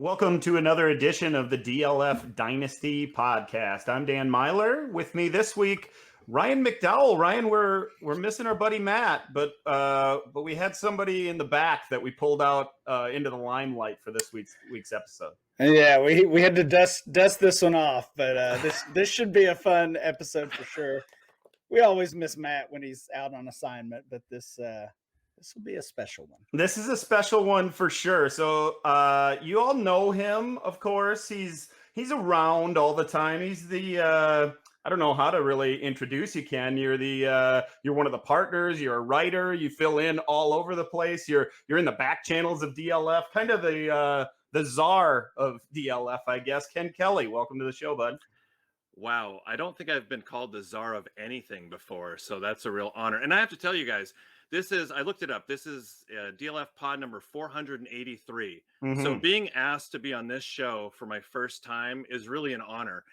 Welcome to another edition of the DLF Dynasty podcast. I'm Dan Myler. With me this week, Ryan McDowell. Ryan, we're missing our buddy Matt, but we had somebody in the back that we pulled out into the limelight for this week's episode. Yeah, we had to dust this one off, but this should be a fun episode for sure. We always miss Matt when he's out on assignment, but this will be a special one. This is a special one for sure. So you all know him, of course. He's around all the time. He's the I don't know how to really introduce you, Ken. You're one of the partners. You're a writer. You fill in all over the place. You're in the back channels of DLF, kind of the czar of DLF, I guess. Ken Kelly, welcome to the show, bud. Wow, I don't think I've been called the czar of anything before, so that's a real honor. And I have to tell you guys, I looked it up. This is DLF pod number 483. Mm-hmm. So being asked to be on this show for my first time is really an honor,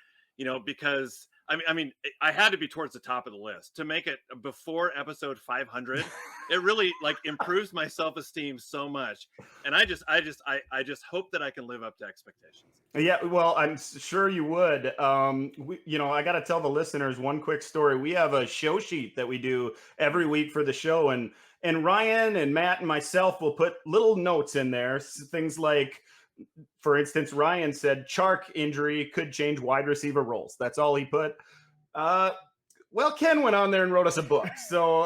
because I mean, I had to be towards the top of the list to make it before episode 500. It really improves my self-esteem so much. And I just hope that I can live up to expectations. Yeah, well, I'm sure you would. I got to tell the listeners one quick story. We have a show sheet that we do every week for the show, and Ryan and Matt and myself will put little notes in there, things like, for instance, Ryan said Chark injury could change wide receiver roles. That's all he put. Well, Ken went on there and wrote us a book. So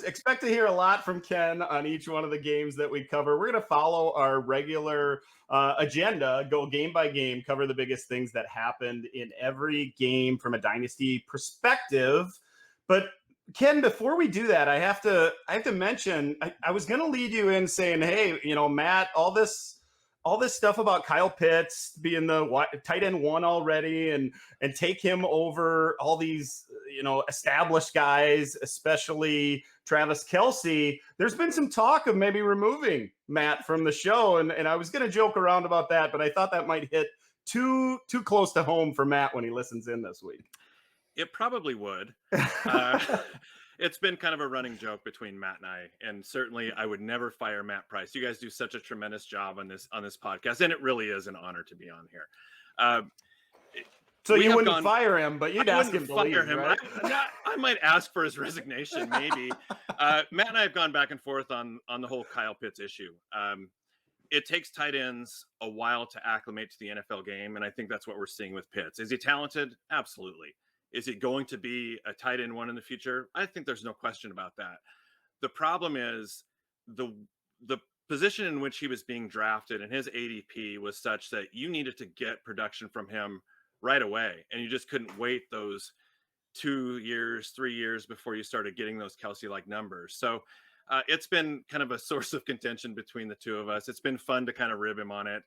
expect to hear a lot from Ken on each one of the games that we cover. We're going to follow our regular agenda, go game by game, cover the biggest things that happened in every game from a dynasty perspective. But Ken, before we do that, I have to mention, I was going to lead you in saying, hey, Matt, all this stuff about Kyle Pitts being the tight end one already and take him over all these, established guys, especially Travis Kelce. There's been some talk of maybe removing Matt from the show. And I was going to joke around about that, but I thought that might hit too close to home for Matt when he listens in this week. It probably would. It's been kind of a running joke between Matt and I, and certainly I would never fire Matt Price. You guys do such a tremendous job on this podcast, and it really is an honor to be on here. So you wouldn't fire him, but you'd ask him to leave, right? I might ask for his resignation, maybe. Matt and I have gone back and forth on the whole Kyle Pitts issue. It takes tight ends a while to acclimate to the NFL game, and I think that's what we're seeing with Pitts. Is he talented? Absolutely. Is he going to be a tight end one in the future? I think there's no question about that. The problem is the position in which he was being drafted and his ADP was such that you needed to get production from him right away. And you just couldn't wait those 2 years, 3 years before you started getting those Kelce-like numbers. So it's been kind of a source of contention between the two of us. It's been fun to kind of rib him on it.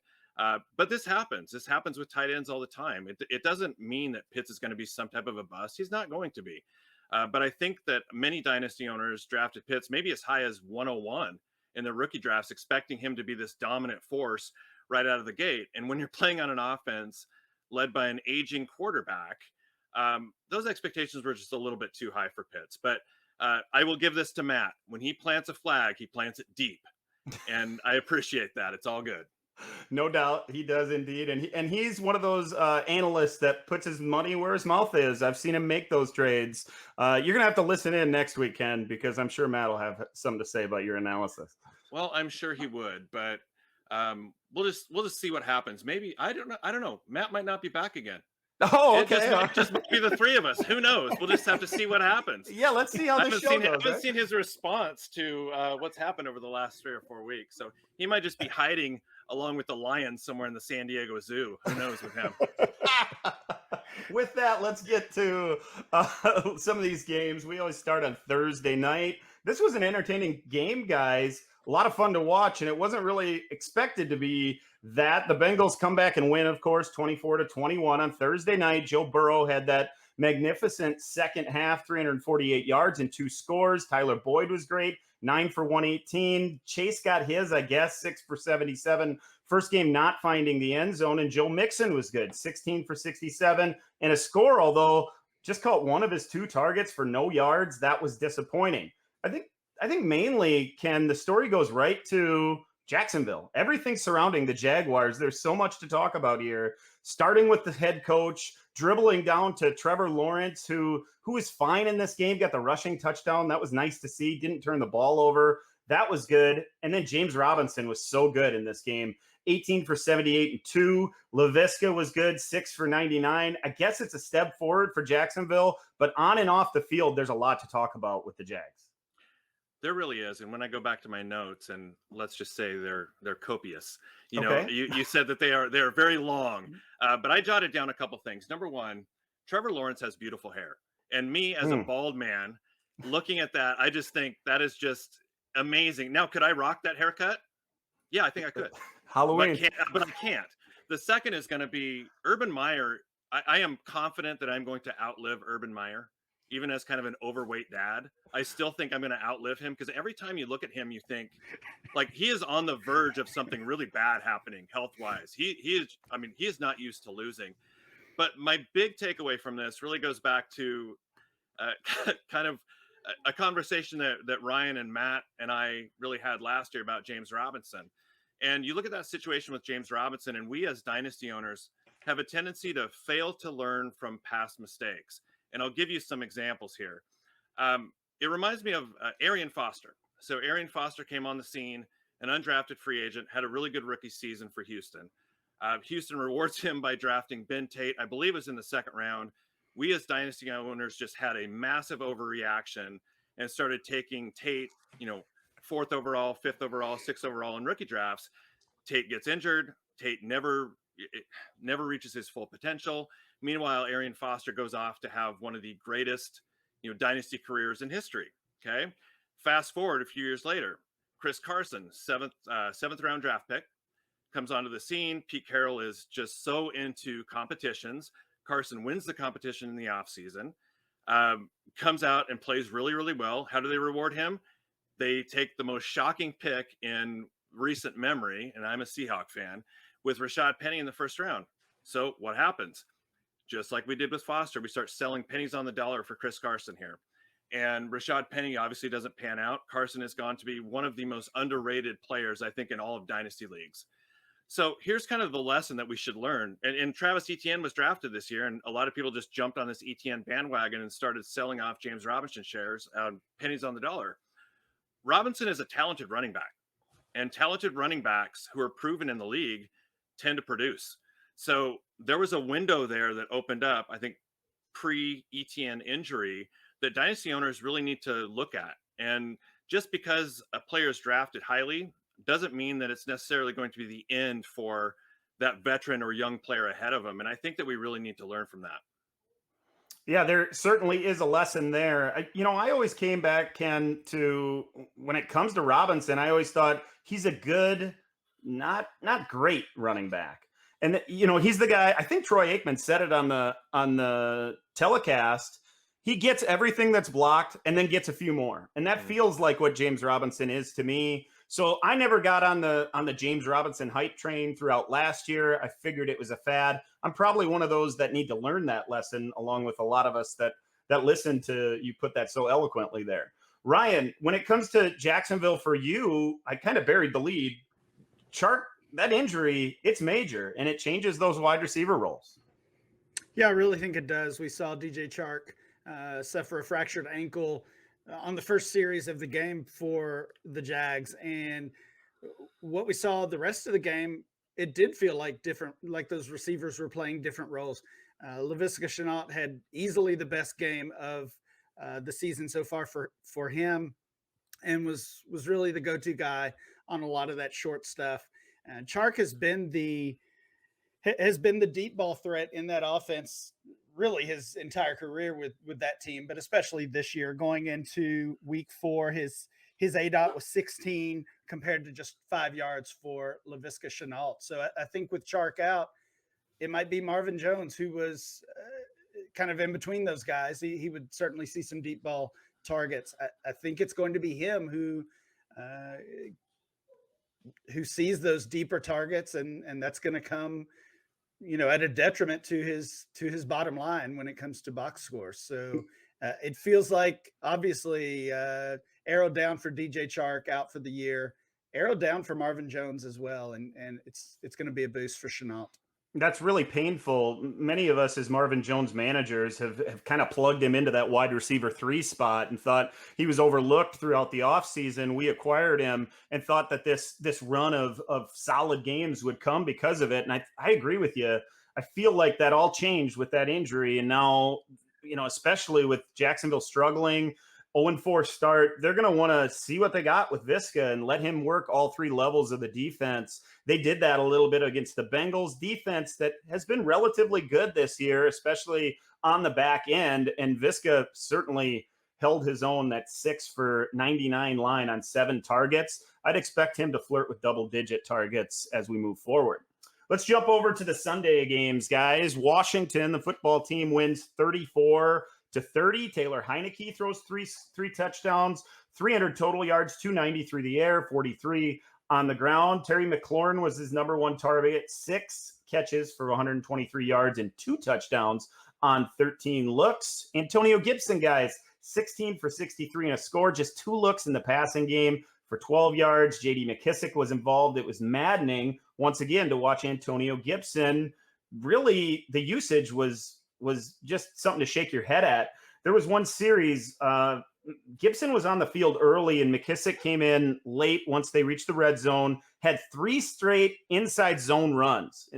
But this happens. This happens with tight ends all the time. It doesn't mean that Pitts is going to be some type of a bust. He's not going to be. But I think that many dynasty owners drafted Pitts maybe as high as 101 in the rookie drafts, expecting him to be this dominant force right out of the gate. And when you're playing on an offense led by an aging quarterback, those expectations were just a little bit too high for Pitts. But I will give this to Matt. When he plants a flag, he plants it deep. And I appreciate that. It's all good. No doubt he does indeed. And he's one of those analysts that puts his money where his mouth is. I've seen him make those trades. You're going to have to listen in next week, Ken, because I'm sure Matt will have something to say about your analysis. Well, I'm sure he would, but we'll just see what happens. Maybe, I don't know. Matt might not be back again. Oh, okay. It just might be the three of us. Who knows? We'll just have to see what happens. Yeah, let's see how the show goes. I haven't seen his response to what's happened over the last 3 or 4 weeks. So he might just be hiding along with the lions somewhere in the San Diego Zoo. Who knows with him? With that, let's get to some of these games. We always start on Thursday night. This was an entertaining game, guys. A lot of fun to watch, and it wasn't really expected to be that. The Bengals come back and win, of course, 24-21 on Thursday night. Joe Burrow had that magnificent second half, 348 yards and 2 scores. Tyler Boyd was great, 9 for 118. Chase got his, I guess, 6 for 77. First game not finding the end zone, and Joe Mixon was good, 16 for 67 and a score, although just caught one of his 2 targets for no yards. That was disappointing. I think mainly, Ken, the story goes right to Jacksonville. Everything surrounding the Jaguars. There's so much to talk about here. Starting with the head coach, dribbling down to Trevor Lawrence, who was fine in this game, got the rushing touchdown. That was nice to see. Didn't turn the ball over. That was good. And then James Robinson was so good in this game. 18 for 78 and 2. Laviska was good, 6 for 99. I guess it's a step forward for Jacksonville, but on and off the field, there's a lot to talk about with the Jags. There really is. And when I go back to my notes, and let's just say they're copious, you know, Okay. you said that they're very long, but I jotted down a couple things. Number one, Trevor Lawrence has beautiful hair. And me as a bald man looking at that, I just think that is just amazing. Now, could I rock that haircut? Yeah, I think I could. Halloween. But I can't. The second is going to be Urban Meyer. I am confident that I'm going to outlive Urban Meyer, even as kind of an overweight dad. I still think I'm going to outlive him, because every time you look at him, you think like he is on the verge of something really bad happening health-wise. He is not used to losing. But my big takeaway from this really goes back to kind of a conversation that Ryan and Matt and I really had last year about James Robinson. And you look at that situation with James Robinson, and we as dynasty owners have a tendency to fail to learn from past mistakes. And I'll give you some examples here. It reminds me of Arian Foster. So Arian Foster came on the scene, an undrafted free agent, had a really good rookie season for Houston. Houston rewards him by drafting Ben Tate, I believe it was in the second round. We as dynasty owners just had a massive overreaction and started taking Tate, you know, 4th overall, 5th overall, 6th overall in rookie drafts. Tate gets injured. Tate never reaches his full potential. Meanwhile, Arian Foster goes off to have one of the greatest, you know, dynasty careers in history. Okay. Fast forward a few years later, Chris Carson, seventh round draft pick, comes onto the scene. Pete Carroll is just so into competitions. Carson wins the competition in the offseason, comes out and plays really, really well. How do they reward him? They take the most shocking pick in recent memory, and I'm a Seahawks fan, with Rashad Penny in the first round. So what happens? Just like we did with Foster, we start selling pennies on the dollar for Chris Carson here. And Rashad Penny obviously doesn't pan out. Carson has gone to be one of the most underrated players, I think, in all of dynasty leagues. So here's kind of the lesson that we should learn. And Travis Etienne was drafted this year, and a lot of people just jumped on this Etienne bandwagon and started selling off James Robinson shares, pennies on the dollar. Robinson is a talented running back, and talented running backs who are proven in the league tend to produce. So there was a window there that opened up, I think, pre-Etienne injury that dynasty owners really need to look at. And just because a player is drafted highly doesn't mean that it's necessarily going to be the end for that veteran or young player ahead of him. And I think that we really need to learn from that. Yeah, there certainly is a lesson there. I always came back, Ken, to when it comes to Robinson, I always thought he's a good, not great running back. And he's the guy. I think Troy Aikman said it on the telecast. He gets everything that's blocked and then gets a few more, and that feels like what James Robinson is to me. So I never got on the James Robinson hype train throughout last year. I figured it was a fad. I'm probably one of those that need to learn that lesson, along with a lot of us that listen to you put that so eloquently there. Ryan, when it comes to Jacksonville for you, I kind of buried the lead. Chark, that injury, it's major, and it changes those wide receiver roles. Yeah, I really think it does. We saw DJ Chark suffer a fractured ankle on the first series of the game for the Jags. And what we saw the rest of the game, it did feel like different, like those receivers were playing different roles. Laviska Shenault had easily the best game of the season so far for him, and was really the go-to guy on a lot of that short stuff. And Chark has been the deep ball threat in that offense really his entire career with that team, but especially this year going into week 4, his ADOT was 16 compared to just 5 yards for Laviska Shenault. So I think with Chark out, it might be Marvin Jones, who was kind of in between those guys. He would certainly see some deep ball targets. I think it's going to be him who sees those deeper targets, and that's going to come, at a detriment to his bottom line when it comes to box scores. So it feels like obviously arrow down for DJ Chark, out for the year. arrow down for Marvin Jones as well, and it's going to be a boost for Chenault. That's really painful. Many of us as Marvin Jones managers have kind of plugged him into that wide receiver 3 spot and thought he was overlooked throughout the offseason. We acquired him and thought that this run of solid games would come because of it. And I agree with you. I feel like that all changed with that injury. And now, especially with Jacksonville struggling, 0-4 start, they're going to want to see what they got with Visca and let him work all 3 levels of the defense. They did that a little bit against the Bengals defense that has been relatively good this year, especially on the back end. And Visca certainly held his own, that 6 for 99 line on 7 targets. I'd expect him to flirt with double-digit targets as we move forward. Let's jump over to the Sunday games, guys. Washington, the football team, wins 34-30. Taylor Heineke throws three touchdowns, 300 total yards, 290 through the air, 43 on the ground. Terry McLaurin was his number 1 target, 6 catches for 123 yards and 2 touchdowns on 13 looks. Antonio Gibson, guys, 16 for 63 and a score, just 2 looks in the passing game for 12 yards. J.D. McKissick was involved. It was maddening once again to watch Antonio Gibson. Really, the usage was just something to shake your head at. There was one series, Gibson was on the field early and McKissick came in late once they reached the red zone, had 3 straight inside zone runs,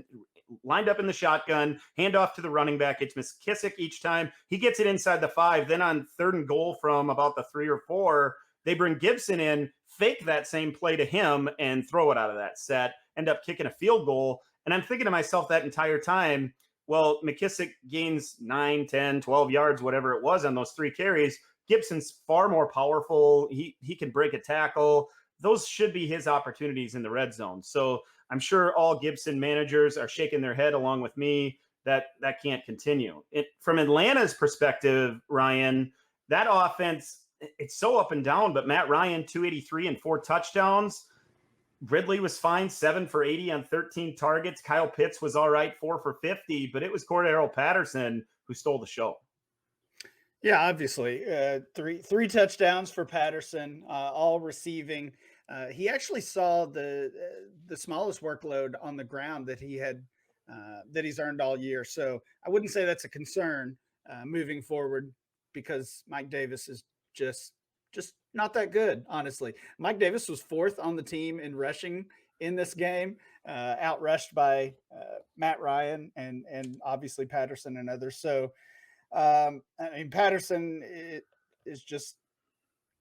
lined up in the shotgun, handoff to the running back. It's McKissick each time. He gets it inside the 5. Then on 3rd and goal from about the 3 or 4, they bring Gibson in, fake that same play to him and throw it out of that set, end up kicking a field goal. And I'm thinking to myself that entire time, well, McKissick gains 9, 10, 12 yards, whatever it was on those 3 carries. Gibson's far more powerful. He can break a tackle. Those should be his opportunities in the red zone. So I'm sure all Gibson managers are shaking their head along with me that can't continue. From Atlanta's perspective, Ryan, that offense, it's so up and down, but Matt Ryan, 283 and 4 touchdowns. Ridley was fine, 7 for 80 on 13 targets. Kyle Pitts was all right, 4 for 50, but it was Cordero Patterson who stole the show. Yeah, obviously, three touchdowns for Patterson, all receiving. He actually saw the smallest workload on the ground that he's earned all year. So I wouldn't say that's a concern moving forward, because Mike Davis is just not that good, honestly. Mike Davis was 4th on the team in rushing in this game, outrushed by Matt Ryan and obviously Patterson and others. So, Patterson is just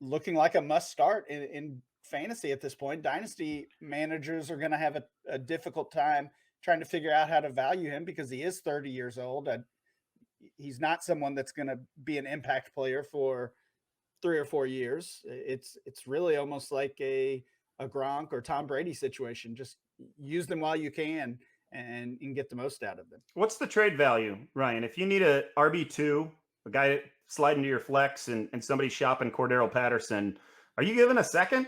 looking like a must start in fantasy at this point. Dynasty managers are going to have a difficult time trying to figure out how to value him, because he is 30 years old. He's not someone that's going to be an impact player for 3 or 4 years. It's really almost like a Gronk or Tom Brady situation. Just use them while you can and get the most out of them. What's the trade value, Ryan? If you need a RB2, a guy slide into your flex and somebody shopping Cordero Patterson, are you giving a second?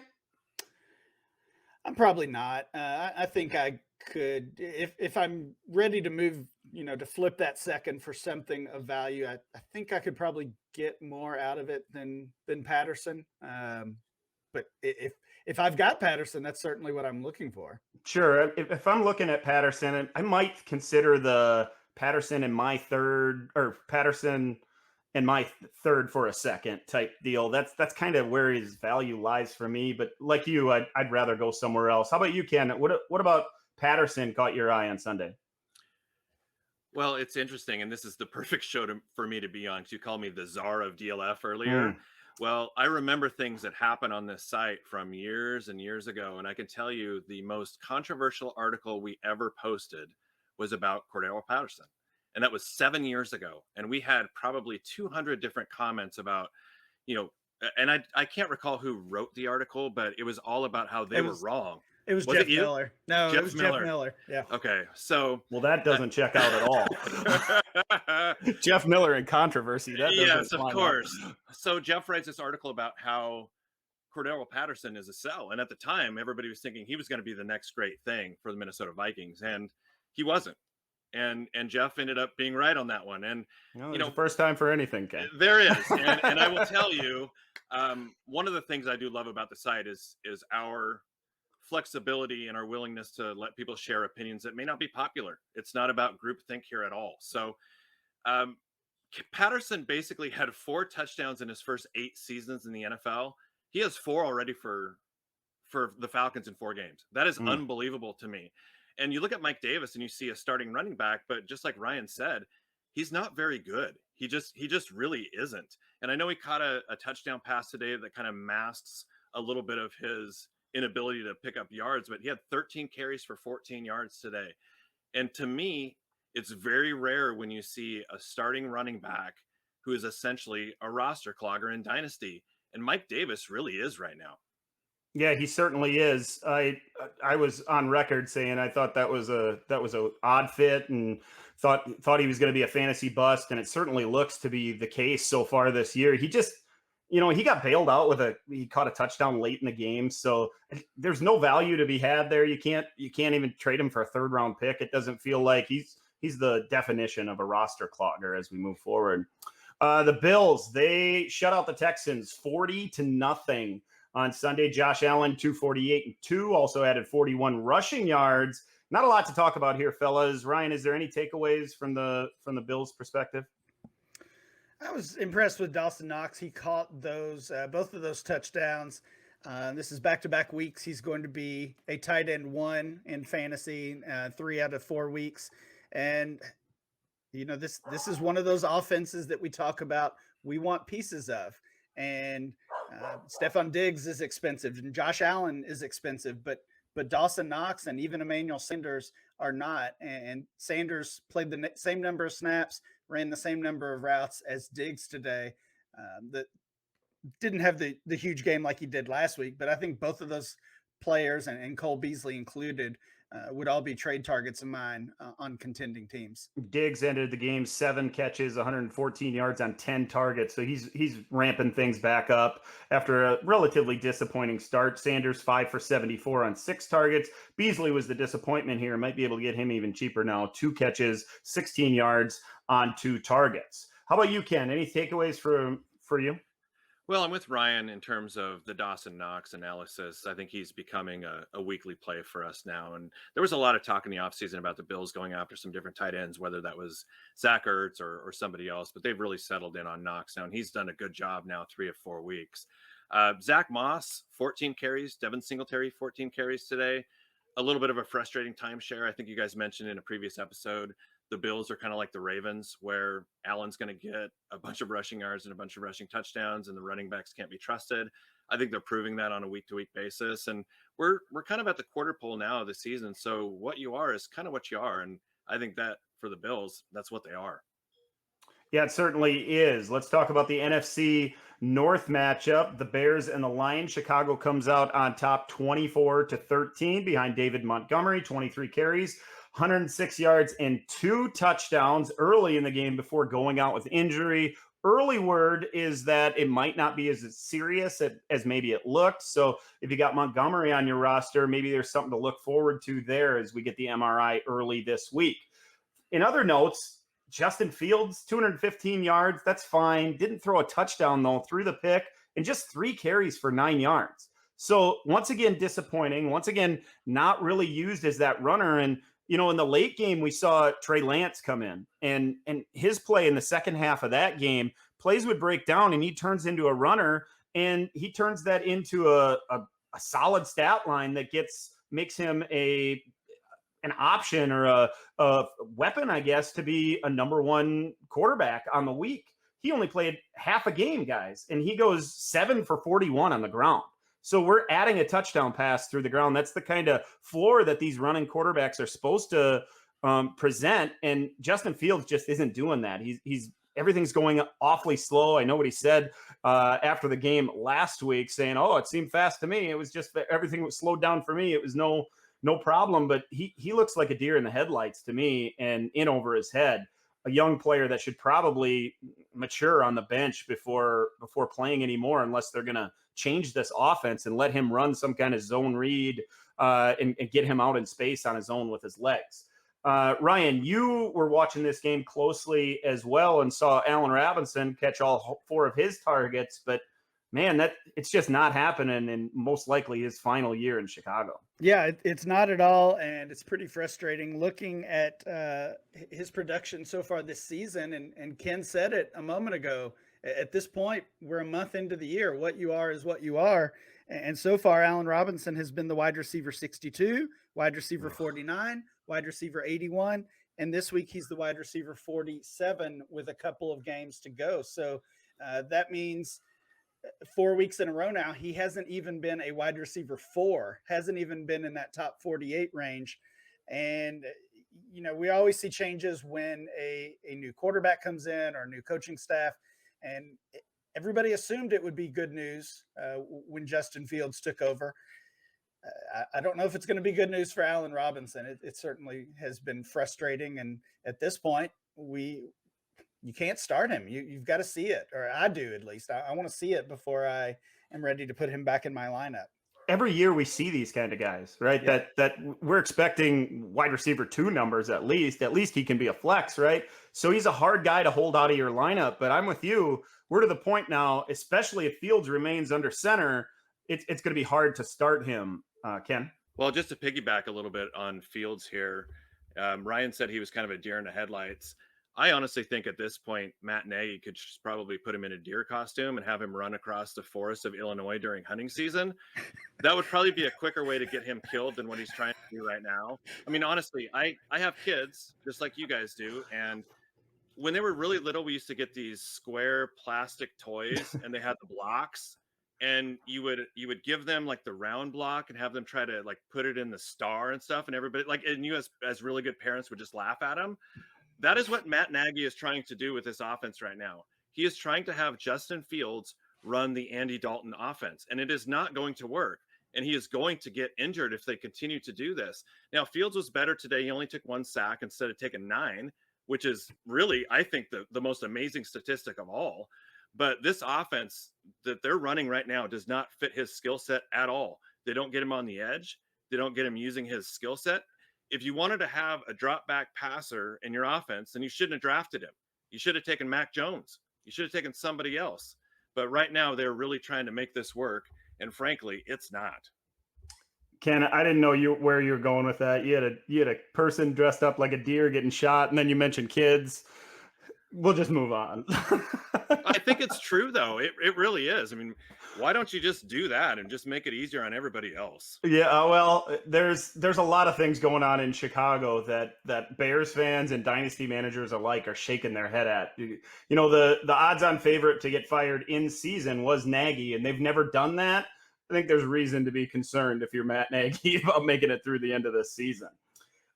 I'm probably not. I think I could, if I'm ready to move, to flip that second for something of value, I think I could probably get more out of it than Patterson. But if I've got Patterson, that's certainly what I'm looking for. Sure. If I'm looking at Patterson, I might consider the Patterson in my third, or Patterson in my third for a second type deal. That's kind of where his value lies for me. But like you, I'd rather go somewhere else. How about you, Ken? What about Patterson caught your eye on Sunday? Well, it's interesting, and this is the perfect show for me to be on, because you called me the czar of DLF earlier. Well, I remember things that happened on this site from years and years ago, and I can tell you the most controversial article we ever posted was about Cordero Patterson, and that was 7 years ago, and we had probably 200 different comments about, and I can't recall who wrote the article, but it was all about how they were wrong. It was Jeff Miller. No, it was Jeff Miller. Yeah. Okay. So. Well, that doesn't check out at all. Jeff Miller in controversy. Yes, of course. So Jeff writes this article about how Cordero Patterson is a sell. And at the time, everybody was thinking he was going to be the next great thing for the Minnesota Vikings. And he wasn't. And Jeff ended up being right on that one. And, first time for anything, Ken. There is. And I will tell you, one of the things I do love about the site is our flexibility and our willingness to let people share opinions that may not be popular. It's not about groupthink here at all. So Patterson basically had 4 touchdowns in his first 8 seasons in the NFL. He has 4 already for the Falcons in 4 games. That is unbelievable to me. And you look at Mike Davis and you see a starting running back, but just like Ryan said, he's not very good. He just really isn't. And I know he caught a touchdown pass today that kind of masks a little bit of his inability to pick up yards, but he had 13 carries for 14 yards today. And to me, it's very rare when you see a starting running back who is essentially a roster clogger in Dynasty. And Mike Davis really is right now. Yeah, he certainly is. I was on record saying I thought that was a odd fit and thought he was going to be a fantasy bust, and it certainly looks to be the case so far this year. He just, he got bailed out he caught a touchdown late in the game, so there's no value to be had there. You can't even trade him for a 3rd round pick. It doesn't feel like he's the definition of a roster clogger as we move forward. The Bills, they shut out the Texans 40-0 on Sunday. Josh Allen, 248 and 2, also added 41 rushing yards. Not a lot to talk about here, fellas. Ryan, is there any takeaways from the Bills' perspective? I was impressed with Dawson Knox. He caught those both of those touchdowns. This is back-to-back weeks. He's going to be a tight end 1 in fantasy, 3 out of 4 weeks. And this is one of those offenses that we talk about we want pieces of. And Stephon Diggs is expensive and Josh Allen is expensive, but Dawson Knox and even Emmanuel Sanders are not. And Sanders played the same number of snaps, ran the same number of routes as Diggs today. That didn't have the huge game like he did last week, but I think both of those players and Cole Beasley included would all be trade targets of mine on contending teams. Diggs ended the game 7 catches, 114 yards on 10 targets. So he's ramping things back up after a relatively disappointing start. Sanders 5 for 74 on 6 targets. Beasley was the disappointment here. Might be able to get him even cheaper now. 2 catches, 16 yards on 2 targets. How about you, Ken? Any takeaways for you? Well, I'm with Ryan in terms of the Dawson Knox analysis. I think he's becoming a weekly play for us now. And there was a lot of talk in the offseason about the Bills going after some different tight ends, whether that was Zach Ertz or somebody else, but they've really settled in on Knox now. And he's done a good job now, 3 of 4 weeks. Zach Moss, 14 carries. Devin Singletary, 14 carries today. A little bit of a frustrating timeshare. I think you guys mentioned in a previous episode, the Bills are kind of like the Ravens, where Allen's going to get a bunch of rushing yards and a bunch of rushing touchdowns, and the running backs can't be trusted. I think they're proving that on a week-to-week basis, and we're kind of at the quarter pole now of the season. So what you are is kind of what you are, and I think that for the Bills, that's what they are. Yeah, it certainly is. Let's talk about the NFC North matchup. The Bears and the Lions. Chicago comes out on top 24-13 behind David Montgomery, 23 carries, 106 yards and 2 touchdowns early in the game before going out with injury. Early word is that it might not be as serious as maybe it looked. So if you got Montgomery on your roster, maybe there's something to look forward to there as we get the MRI early this week. In other notes, Justin Fields, 215 yards. That's fine. Didn't throw a touchdown, though. Threw the pick and just 3 carries for 9 yards. So once again, disappointing. Once again, not really used as that runner. And, in the late game, we saw Trey Lance come in. And his play in the second half of that game, plays would break down and he turns into a runner. And he turns that into a solid stat line that makes him an option or a weapon, I guess, to be a number 1 quarterback on the week. He only played half a game, guys, and he goes 7 for 41 on the ground. So we're adding a touchdown pass through the ground. That's the kind of floor that these running quarterbacks are supposed to present. And Justin Fields just isn't doing that. Everything's going awfully slow. I know what he said after the game last week, saying, "Oh, it seemed fast to me. It was just that everything was slowed down for me. It was no problem." But he looks like a deer in the headlights to me and in over his head. A young player that should probably mature on the bench before playing anymore, unless they're going to change this offense and let him run some kind of zone read and get him out in space on his own with his legs. Ryan, you were watching this game closely as well and saw Allen Robinson catch all 4 of his targets, but man, that it's just not happening in most likely his final year in Chicago. Yeah, it's not at all, and it's pretty frustrating looking at his production so far this season. And Ken said it a moment ago. At this point, we're a month into the year. What you are is what you are. And so far, Allen Robinson has been the wide receiver 62, wide receiver 49, wide receiver 81, and this week he's the wide receiver 47 with a couple of games to go. So that means 4 weeks in a row now, he hasn't even been a wide receiver 4, hasn't even been in that top 48 range. And, we always see changes when a new quarterback comes in or a new coaching staff. And everybody assumed it would be good news when Justin Fields took over. I don't know if it's going to be good news for Allen Robinson. It certainly has been frustrating. And at this point, you can't start him. You've got to see it, or I do at least. I want to see it before I am ready to put him back in my lineup. Every year we see these kind of guys, right? Yeah. That we're expecting wide receiver 2 numbers at least. At least he can be a flex, right? So he's a hard guy to hold out of your lineup. But I'm with you. We're to the point now, especially if Fields remains under center, it's going to be hard to start him, Ken. Well, just to piggyback a little bit on Fields here, Ryan said he was kind of a deer in the headlights. I honestly think at this point, Matt Nagy could just probably put him in a deer costume and have him run across the forest of Illinois during hunting season. That would probably be a quicker way to get him killed than what he's trying to do right now. I mean, honestly, I have kids just like you guys do. And when they were really little, we used to get these square plastic toys and they had the blocks. And you would give them like the round block and have them try to like put it in the star and stuff. And everybody and you as really good parents would just laugh at them. That is what Matt Nagy is trying to do with this offense right now. He is trying to have Justin Fields run the Andy Dalton offense, and it is not going to work. And he is going to get injured if they continue to do this. Now, Fields was better today. He only took 1 sack instead of taking 9, which is really, I think, the most amazing statistic of all. But this offense that they're running right now does not fit his skill set at all. They don't get him on the edge. They don't get him using his skill set. If you wanted to have a drop back passer in your offense, then you shouldn't have drafted him. You should have taken Mac Jones. You should have taken somebody else. But right now they're really trying to make this work. And frankly, it's not. Ken, I didn't know where you were going with that. You had a person dressed up like a deer getting shot, and then you mentioned kids. We'll just move on. I think it's true, though. It really is. I mean, why don't you just do that and just make it easier on everybody else? Yeah, well, there's a lot of things going on in Chicago that Bears fans and Dynasty managers alike are shaking their head at. The odds-on favorite to get fired in season was Nagy, and they've never done that. I think there's reason to be concerned if you're Matt Nagy about making it through the end of this season.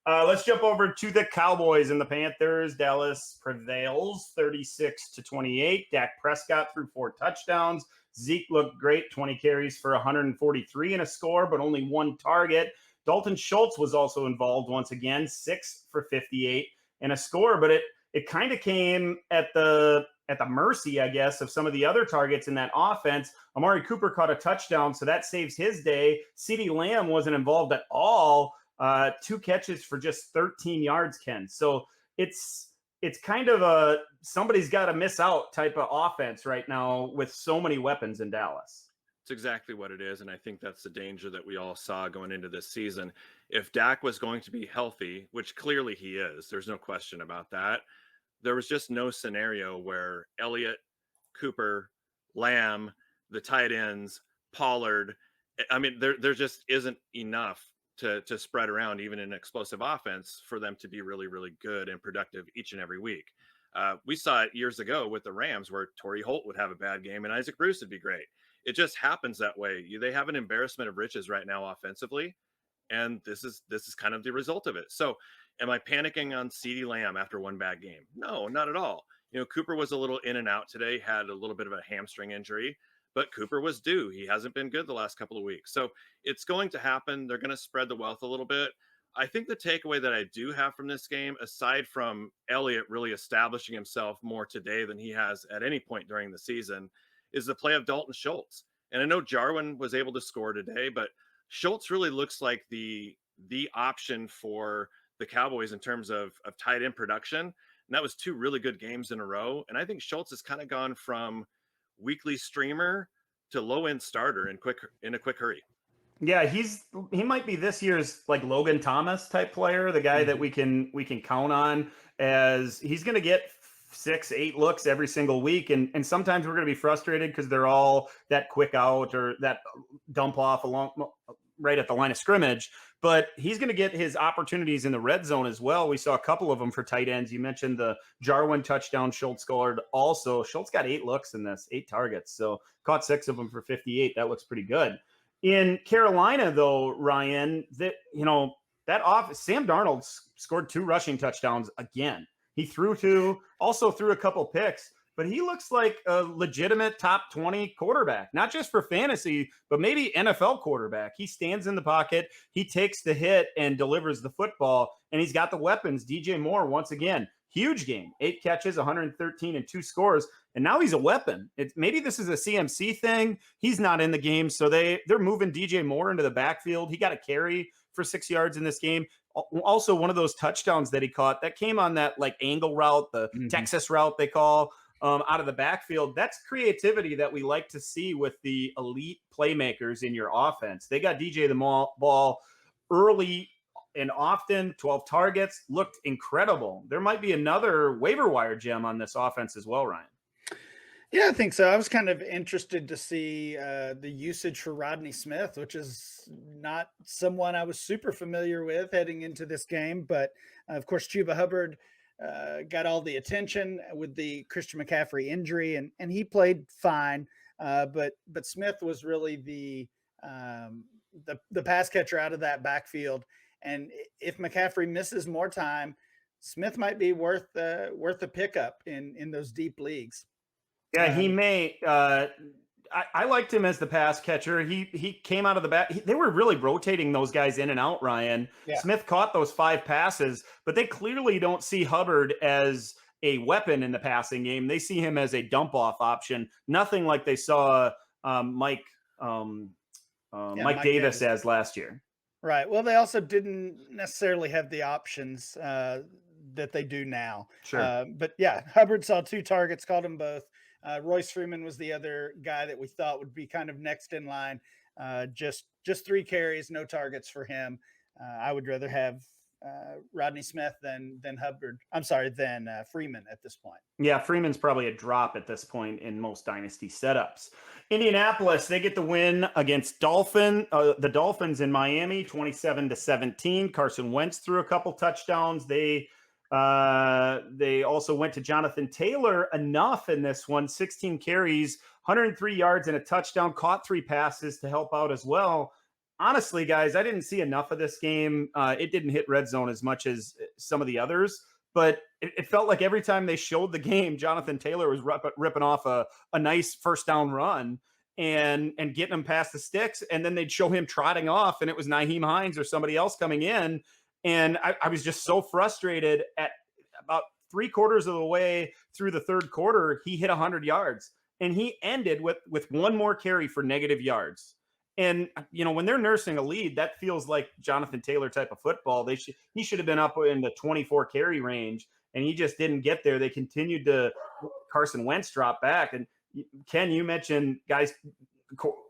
Let's jump over to the Cowboys and the Panthers. Dallas prevails 36-28. Dak Prescott threw 4 touchdowns. Zeke looked great, 20 carries for 143 and a score, but only 1 target. Dalton Schultz was also involved once again, 6 for 58 and a score, but it kind of came at the mercy, I guess, of some of the other targets in that offense. Amari Cooper caught a touchdown, so that saves his day. CeeDee Lamb wasn't involved at all. 2 catches for just 13 yards, Ken. So it's kind of a somebody's got to miss out type of offense right now with so many weapons in Dallas. It's exactly what it is, and I think that's the danger that we all saw going into this season. If Dak was going to be healthy, which clearly he is, there's no question about that, there was just no scenario where Elliott, Cooper, Lamb, the tight ends, Pollard, I mean, there just isn't enough to spread around even in an explosive offense for them to be really, really good and productive each and every week. We saw it years ago with the Rams where Torrey Holt would have a bad game and Isaac Bruce would be great. It just happens that way. They have an embarrassment of riches right now offensively, and this is kind of the result of it. So am I panicking on CeeDee Lamb after 1 bad game? No, not at all. Cooper was a little in and out today, had a little bit of a hamstring injury, but Cooper was due. He hasn't been good the last couple of weeks. So it's going to happen. They're going to spread the wealth a little bit. I think the takeaway that I do have from this game, aside from Elliott really establishing himself more today than he has at any point during the season, is the play of Dalton Schultz. And I know Jarwin was able to score today, but Schultz really looks like the option for the Cowboys in terms of tight end production. And that was 2 really good games in a row. And I think Schultz has kind of gone from weekly streamer to low end starter in a quick hurry. Yeah, he might be this year's like Logan Thomas type player, the guy that we can count on, as he's going to get 6-8 looks every single week, and sometimes we're going to be frustrated because they're all that quick out or that dump off along right at the line of scrimmage. But he's going to get his opportunities in the red zone as well. We saw a couple of them for tight ends. You mentioned the Jarwin touchdown Schultz scored. Also, Schultz got 8 looks in this, 8 targets, so caught 6 of them for 58. That looks pretty good. In Carolina, though, Ryan, that Sam Darnold scored 2 rushing touchdowns again. He threw 2, also threw a couple picks, but he looks like a legitimate top 20 quarterback, not just for fantasy, but maybe NFL quarterback. He stands in the pocket, he takes the hit and delivers the football, and he's got the weapons. DJ Moore, once again, huge game, 8 catches, 113 and 2 scores. And now he's a weapon. Maybe this is a CMC thing. He's not in the game, so they're moving DJ Moore into the backfield. He got a carry for 6 yards in this game. Also, one of those touchdowns that he caught that came on that like angle route, the Texas route they call, out of the backfield. That's creativity that we like to see with the elite playmakers in your offense. They got DJ the ball early and often, 12 targets, looked incredible. There might be another waiver wire gem on this offense as well, Ryan. Yeah, I think so. I was kind of interested to see the usage for Rodney Smith, which is not someone I was super familiar with heading into this game. But of course, Chuba Hubbard got all the attention with the Christian McCaffrey injury, and he played fine. But Smith was really the pass catcher out of that backfield. And if McCaffrey misses more time, Smith might be worth a pickup in those deep leagues. Yeah, he may. I liked him as the pass catcher. He came out of the back. They were really rotating those guys in and out, Ryan. Yeah. Smith caught those 5 passes, but they clearly don't see Hubbard as a weapon in the passing game. They see him as a dump-off option. Nothing like they saw Mike Davis as last year. Right. Well, they also didn't necessarily have the options that they do now. Sure. But yeah, Hubbard saw 2 targets, caught them both. Royce Freeman was the other guy that we thought would be kind of next in line. Just 3 carries, no targets for him. I would rather have Rodney Smith than Hubbard. I'm sorry, than Freeman at this point. Yeah, Freeman's probably a drop at this point in most dynasty setups. Indianapolis, they get the win against the Dolphins in Miami, 27-17. Carson Wentz threw a couple touchdowns. They also went to Jonathan Taylor enough in this one, 16 carries, 103 yards and a touchdown, caught 3 passes to help out as well. Honestly, guys, I didn't see enough of this game. It didn't hit red zone as much as some of the others, but it felt like every time they showed the game, Jonathan Taylor was ripping off a nice first down run and getting him past the sticks. And then they'd show him trotting off and it was Nyheim Hines or somebody else coming in. And I was just so frustrated. At about 3/4 of the way through the third quarter, he hit 100 yards and he ended with 1 more carry for negative yards. And, when they're nursing a lead, that feels like Jonathan Taylor type of football. He should have been up in the 24 carry range and he just didn't get there. They continued to Carson Wentz drop back. And Ken, you mentioned guys,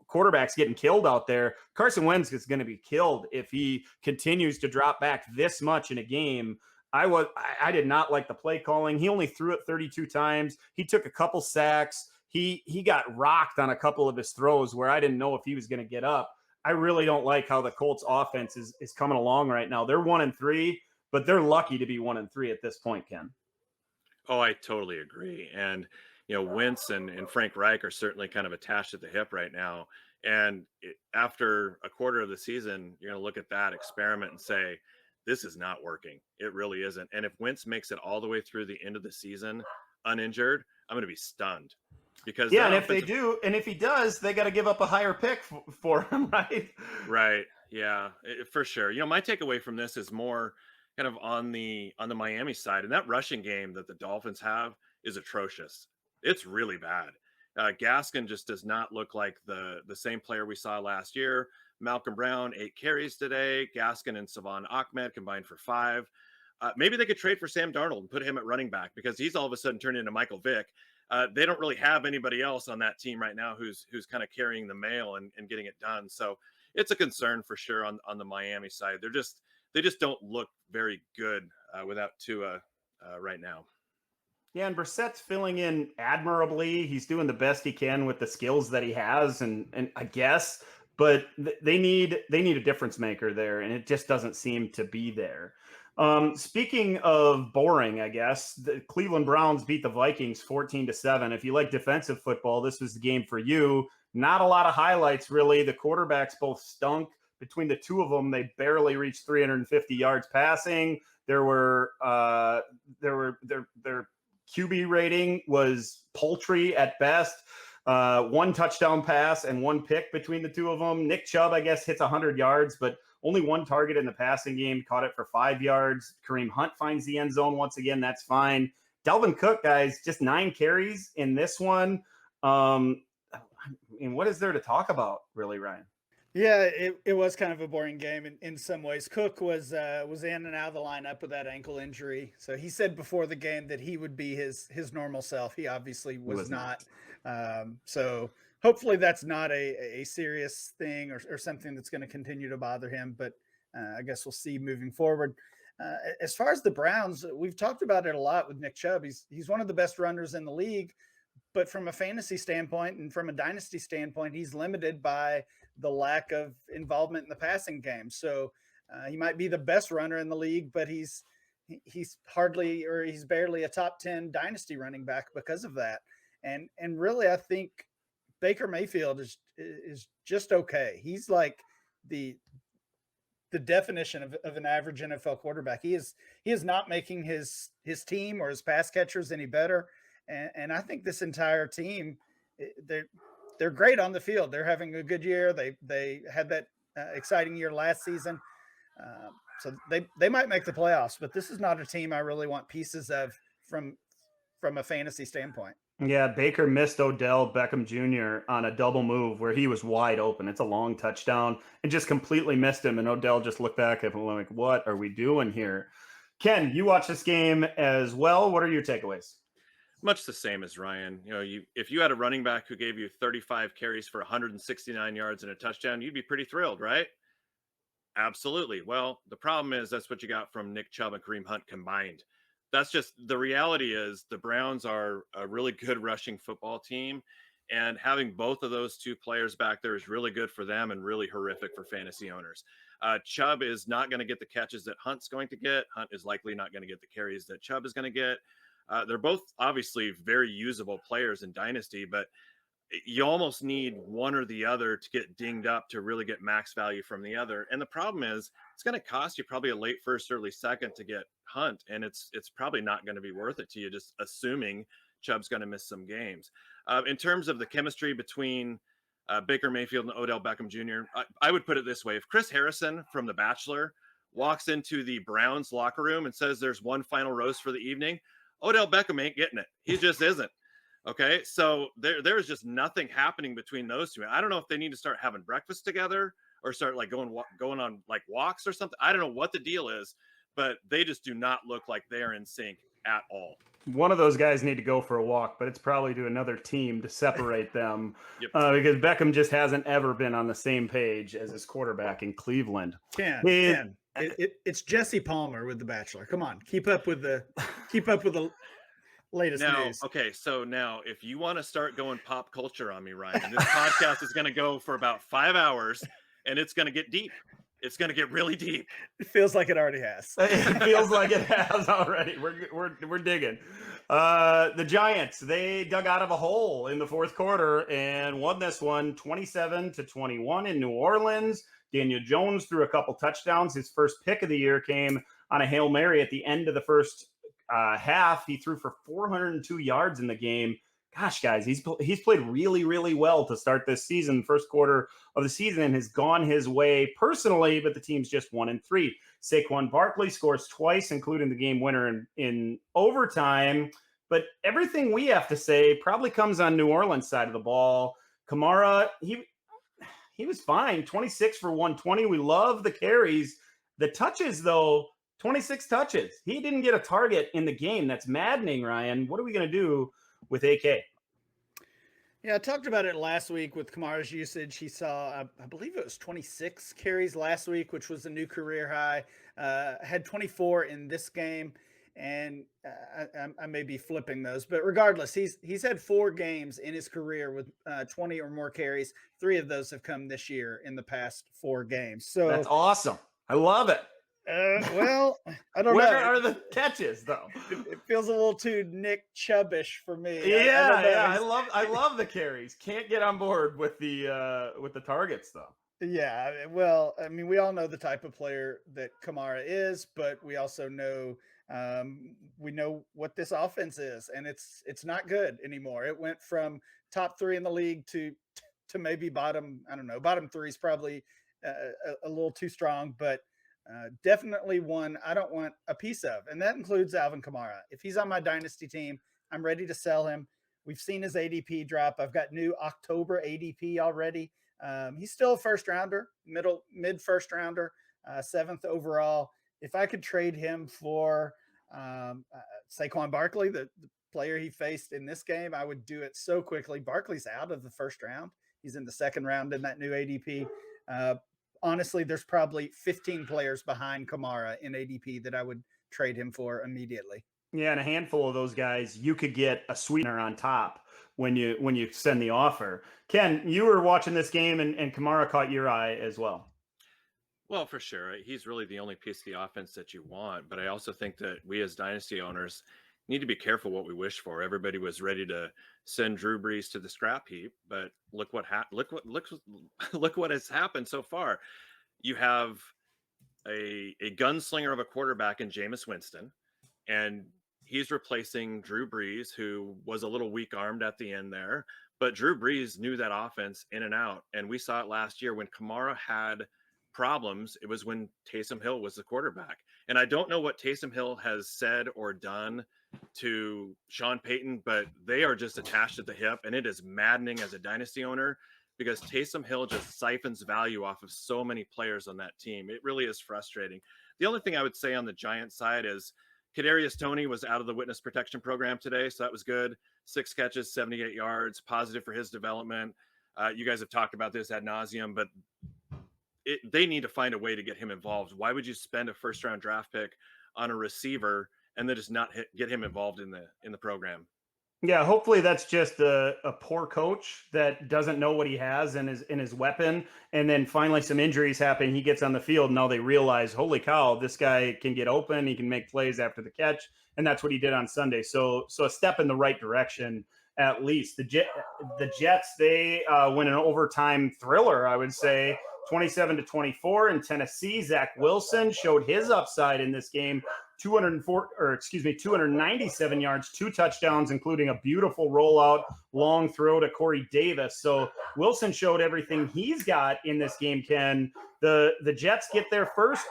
quarterbacks getting killed out there. Carson Wentz is going to be killed if he continues to drop back this much in a game. I did not like the play calling. He only threw it 32 times. He took a couple sacks. He got rocked on a couple of his throws where I didn't know if he was going to get up. I really don't like how the Colts offense is coming along right now. They're 1-3, but they're lucky to be 1-3 at this point, Ken. Oh, I totally agree. And Wentz and Frank Reich are certainly kind of attached at the hip right now. And after a quarter of the season, you're going to look at that experiment and say, this is not working. It really isn't. And if Wentz makes it all the way through the end of the season uninjured, I'm going to be stunned. Because and if they do, and if he does, they got to give up a higher pick for him, right? Right. Yeah, for sure. My takeaway from this is more kind of on the Miami side, and that rushing game that the Dolphins have is atrocious. It's really bad. Gaskin just does not look like the same player we saw last year. Malcolm Brown, 8 carries today. Gaskin and Savon Ahmed combined for 5. Maybe they could trade for Sam Darnold and put him at running back because he's all of a sudden turned into Michael Vick. They don't really have anybody else on that team right now who's kind of carrying the mail and getting it done. So it's a concern for sure on the Miami side. They just don't look very good without Tua right now. Yeah, and Brissett's filling in admirably. He's doing the best he can with the skills that he has, and I guess, but they need a difference maker there, and it just doesn't seem to be there. Speaking of boring, I guess the Cleveland Browns beat the Vikings 14-7. If you like defensive football, this was the game for you. Not a lot of highlights, really. The quarterbacks both stunk. Between the two of them, they barely reached 350 yards passing. Their QB rating was paltry at best. One touchdown pass and one pick between the two of them. Nick Chubb, I guess, hits 100 yards, but only one target in the passing game, caught it for 5 yards. Kareem Hunt finds the end zone once again. That's fine. Dalvin Cook, guys, just 9 carries in this one. I mean, what is there to talk about, really, Ryan? Yeah, it was kind of a boring game in some ways. Cook was in and out of the lineup with that ankle injury. So he said before the game that he would be his normal self. He obviously was not. So hopefully that's not a serious thing or something that's going to continue to bother him. But I guess we'll see moving forward. As far as the Browns, we've talked about it a lot with Nick Chubb. He's one of the best runners in the league. But from a fantasy standpoint and from a dynasty standpoint, he's limited by the lack of involvement in the passing game. So he might be the best runner in the league, but he's barely a top 10 dynasty running back because of that. And really, I think Baker Mayfield is just okay. He's like the definition of an average NFL quarterback. He is not making his team or his pass catchers any better. And I think this entire team, they're great on the field. They're having a good year. They had that exciting year last season. So they might make the playoffs, but this is not a team I really want pieces of from a fantasy standpoint. Yeah, Baker missed Odell Beckham Jr. on a double move where he was wide open. It's a long touchdown and just completely missed him. And Odell just looked back at him like, what are we doing here? Ken, you watched this game as well. What are your takeaways? Much the same as Ryan. If you had a running back who gave you 35 carries for 169 yards and a touchdown, you'd be pretty thrilled, right? Absolutely. Well, the problem is that's what you got from Nick Chubb and Kareem Hunt combined. That's just the reality. Is the Browns are a really good rushing football team, and having both of those two players back there is really good for them and really horrific for fantasy owners. Chubb is not going to get the catches that Hunt's going to get. Hunt is likely not going to get the carries that Chubb is going to get. They're both obviously very usable players in Dynasty, but you almost need one or the other to get dinged up to really get max value from the other. And the problem is it's going to cost you probably a late first, early second to get Hunt, and it's probably not going to be worth it to you, just assuming Chubb's going to miss some games. In terms of the chemistry between Baker Mayfield and Odell Beckham Jr., I would put it this way. If Chris Harrison from The Bachelor walks into the Browns locker room and says there's one final roast for the evening, Odell Beckham ain't getting it. He just isn't. Okay, so there is just nothing happening between those two. I don't know if they need to start having breakfast together or start like going on like walks or something. I don't know what the deal is, but they just do not look like they are in sync at all. One of those guys need to go for a walk, but it's probably to another team to separate them. Yep. Because Beckham just hasn't ever been on the same page as his quarterback in Cleveland. It's Jesse Palmer with The Bachelor. Come on, keep up with the latest news. Okay, so now if you want to start going pop culture on me, Ryan, this podcast is going to go for about 5 hours, and it's going to get deep. It's going to get really deep. It feels like it already has. It feels like it has already. We're digging. The Giants, they dug out of a hole in the fourth quarter and won this one 27-21 in New Orleans. Daniel Jones threw a couple touchdowns. His first pick of the year came on a Hail Mary at the end of the first half. He threw for 402 yards in the game. Gosh, guys, he's played really, really well to start this season. First quarter of the season has gone his way personally, but the team's just 1-3. Saquon Barkley scores twice, including the game winner in overtime. But everything we have to say probably comes on New Orleans' side of the ball. Kamara, he was fine, 26 for 120. We love the carries. The touches, though, 26 touches. He didn't get a target in the game. That's maddening, Ryan. What are we going to do with AK. Yeah, I talked about it last week with Kamara's usage. He saw, I believe it was 26 carries last week, which was a new career high. Had 24 in this game, and I may be flipping those, but regardless, he's had 4 games in his career with 20 or more carries. 3 of those have come this year in the past 4 games. So that's awesome. I love it. Well, I don't know. Where are the catches, though? It feels a little too Nick Chubbish for me. Yeah. I love the carries. Can't get on board with the targets, though. Yeah, well, I mean, we all know the type of player that Kamara is, but we also know we know what this offense is, and it's not good anymore. It went from top 3 in the league to maybe bottom. I don't know. Bottom 3 is probably a little too strong, but definitely one I don't want a piece of, and that includes Alvin Kamara. If he's on my dynasty team, I'm ready to sell him. We've seen his ADP drop. I've got new October ADP already. He's still a first rounder, mid first rounder, 7th overall. If I could trade him for Saquon Barkley, the player he faced in this game, I would do it so quickly. Barkley's out of the first round. He's in the 2nd round in that new ADP. Honestly, there's probably 15 players behind Kamara in ADP that I would trade him for immediately. Yeah, and a handful of those guys, you could get a sweetener on top when you send the offer. Ken, you were watching this game, and Kamara caught your eye as well. Well, for sure. He's really the only piece of the offense that you want. But I also think that we as dynasty owners need to be careful what we wish for. Everybody was ready to send Drew Brees to the scrap heap, but look what has happened so far. You have a gunslinger of a quarterback in Jameis Winston, and he's replacing Drew Brees, who was a little weak-armed at the end there. But Drew Brees knew that offense in and out, and we saw it last year when Kamara had problems. It was when Taysom Hill was the quarterback. And I don't know what Taysom Hill has said or done to Sean Payton, but they are just attached at the hip, and it is maddening as a dynasty owner because Taysom Hill just siphons value off of so many players on that team. It really is frustrating. The only thing I would say on the Giants side is Kadarius Toney was out of the witness protection program today, so that was good. 6 catches, 78 yards, positive for his development. You guys have talked about this ad nauseum, but they need to find a way to get him involved. Why would you spend a first-round draft pick on a receiver and then just not get him involved in the program? Yeah, hopefully that's just a poor coach that doesn't know what he has in his weapon, and then finally some injuries happen. He gets on the field, and now they realize, holy cow, this guy can get open. He can make plays after the catch, and that's what he did on Sunday. So a step in the right direction at least. The Jets, they win an overtime thriller, I would say, 27-24 in Tennessee. Zach Wilson showed his upside in this game. 297 yards, 2 touchdowns, including a beautiful rollout, long throw to Corey Davis. So Wilson showed everything he's got in this game, Ken. The Jets get their first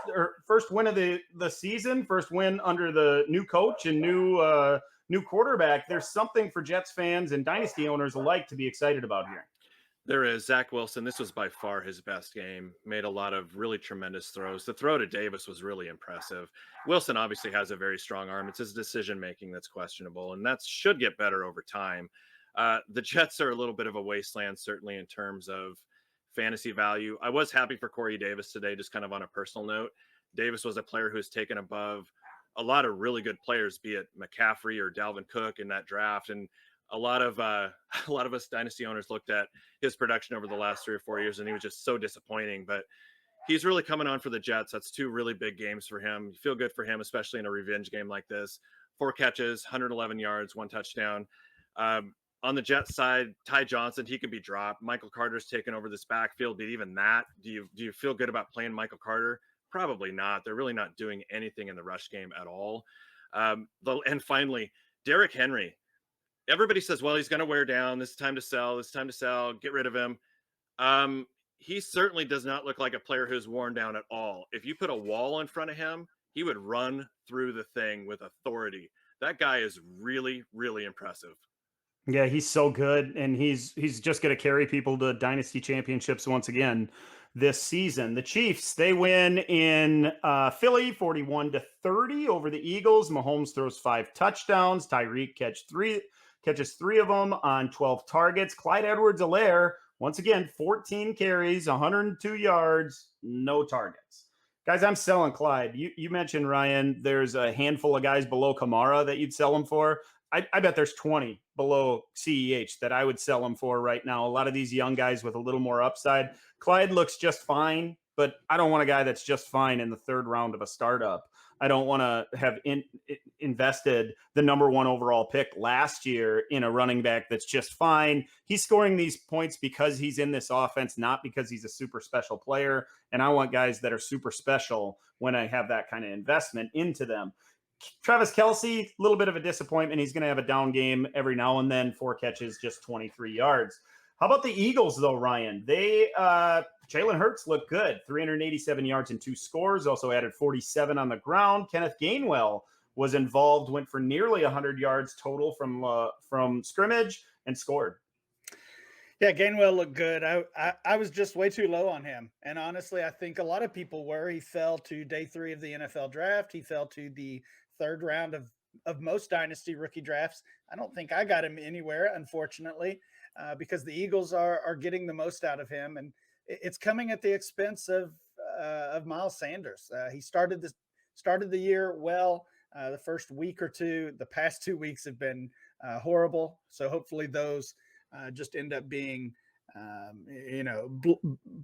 win of the season, first win under the new coach and new quarterback. There's something for Jets fans and dynasty owners alike to be excited about here. There is. Zach Wilson, this was by far his best game. Made a lot of really tremendous throws. The throw to Davis was really impressive. Wilson obviously has a very strong arm. It's his decision-making that's questionable, and that should get better over time. The Jets are a little bit of a wasteland, certainly in terms of fantasy value. I was happy for Corey Davis today, just kind of on a personal note. Davis was a player who's taken above a lot of really good players, be it McCaffrey or Dalvin Cook in that draft, and a lot of us dynasty owners looked at his production over the last 3 or 4 years, and he was just so disappointing. But he's really coming on for the Jets. That's 2 really big games for him. You feel good for him, especially in a revenge game like this. 4 catches, 111 yards, 1 touchdown. On the Jets side, Ty Johnson, he could be dropped. Michael Carter's taken over this backfield, but even that, do you feel good about playing Michael Carter? Probably not. They're really not doing anything in the rush game at all. And finally, Derrick Henry. Everybody says, well, he's going to wear down. This is time to sell. This is time to sell. Get rid of him. He certainly does not look like a player who's worn down at all. If you put a wall in front of him, he would run through the thing with authority. That guy is really, really impressive. Yeah, he's so good, and he's just going to carry people to dynasty championships once again this season. The Chiefs, they win in Philly 41-30 over the Eagles. Mahomes throws 5 touchdowns. Tyreek catches 3 of them on 12 targets. Clyde Edwards-Helaire, once again, 14 carries, 102 yards, no targets. Guys, I'm selling Clyde. You mentioned, Ryan, there's a handful of guys below Kamara that you'd sell him for. I bet there's 20 below CEH that I would sell him for right now. A lot of these young guys with a little more upside. Clyde looks just fine, but I don't want a guy that's just fine in the 3rd round of a startup. I don't want to have invested the number 1 overall pick last year in a running back that's just fine. He's scoring these points because he's in this offense, not because he's a super special player. And I want guys that are super special when I have that kind of investment into them. Travis Kelce, a little bit of a disappointment. He's going to have a down game every now and then, 4 catches, just 23 yards. How about the Eagles, though, Ryan? Jalen Hurts looked good, 387 yards and 2 scores, also added 47 on the ground. Kenneth Gainwell was involved, went for nearly 100 yards total from scrimmage and scored. Yeah, Gainwell looked good. I was just way too low on him. And honestly, I think a lot of people were. He fell to day 3 of the NFL draft. He fell to the 3rd round of most Dynasty rookie drafts. I don't think I got him anywhere, unfortunately, because the Eagles are getting the most out of him. And it's coming at the expense of Miles Sanders. He started the year well. The first week or two, the past 2 weeks have been horrible. So hopefully those just end up being,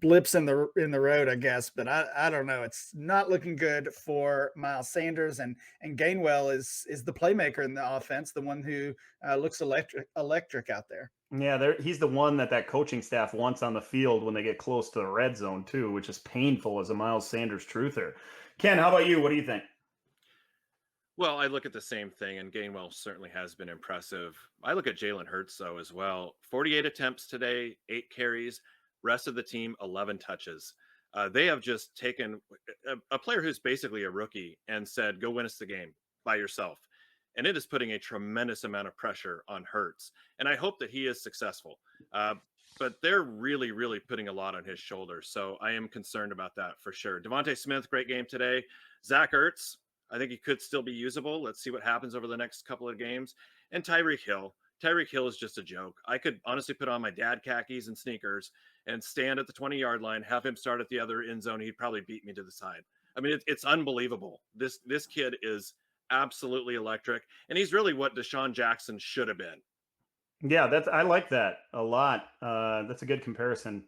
blips in the road, I guess. But I don't know. It's not looking good for Miles Sanders, and Gainwell is the playmaker in the offense, the one who looks electric out there. Yeah, he's the one that coaching staff wants on the field when they get close to the red zone too, which is painful as a Miles Sanders truther. Ken, how about you? What do you think? Well, I look at the same thing, and Gainwell certainly has been impressive. I look at Jalen Hurts, though, as well. 48 attempts today, 8 carries. Rest of the team, 11 touches. They have just taken a player who's basically a rookie and said, go win us the game by yourself. And it is putting a tremendous amount of pressure on Hurts. And I hope that he is successful. But they're really, really putting a lot on his shoulders. So I am concerned about that for sure. Devontae Smith, great game today. Zach Ertz, I think he could still be usable. Let's see what happens over the next couple of games. And Tyreek Hill. Tyreek Hill is just a joke. I could honestly put on my dad khakis and sneakers and stand at the 20-yard line, have him start at the other end zone. He'd probably beat me to the side. I mean, it's unbelievable. This kid is absolutely electric. And he's really what Deshaun Jackson should have been. Yeah, I like that a lot. That's a good comparison.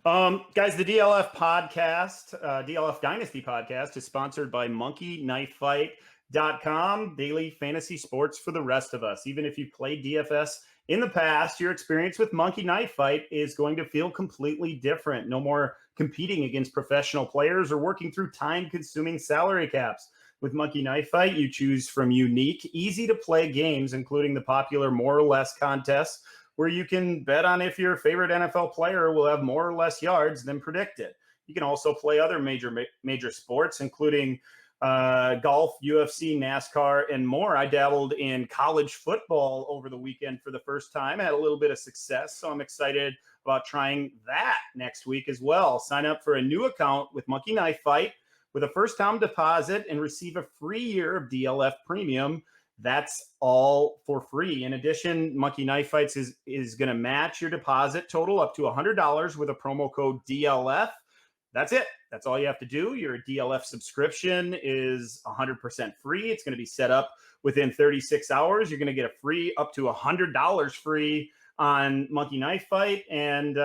Guys, the DLF podcast, DLF Dynasty podcast, is sponsored by monkeyknifefight.com, daily fantasy sports for the rest of us. Even if you played DFS in the past, your experience with Monkey Knife Fight is going to feel completely different. No more competing against professional players or working through time-consuming salary caps. With Monkey Knife Fight, you choose from unique, easy-to-play games, including the popular More or Less contests, where you can bet on if your favorite NFL player will have more or less yards than predicted. You can also play other major sports, including golf, UFC, NASCAR, and more. I dabbled in college football over the weekend for the first time. I had a little bit of success, so I'm excited about trying that next week as well. Sign up for a new account with Monkey Knife Fight with a first-time deposit and receive a free year of DLF Premium. That's all for free. In addition, Monkey Knife Fights is going to match your deposit total up to $100 with a promo code DLF. That's it. That's all you have to do. Your DLF subscription is 100% free. It's going to be set up within 36 hours. You're going to get a free up to $100 free on Monkey Knife Fight, and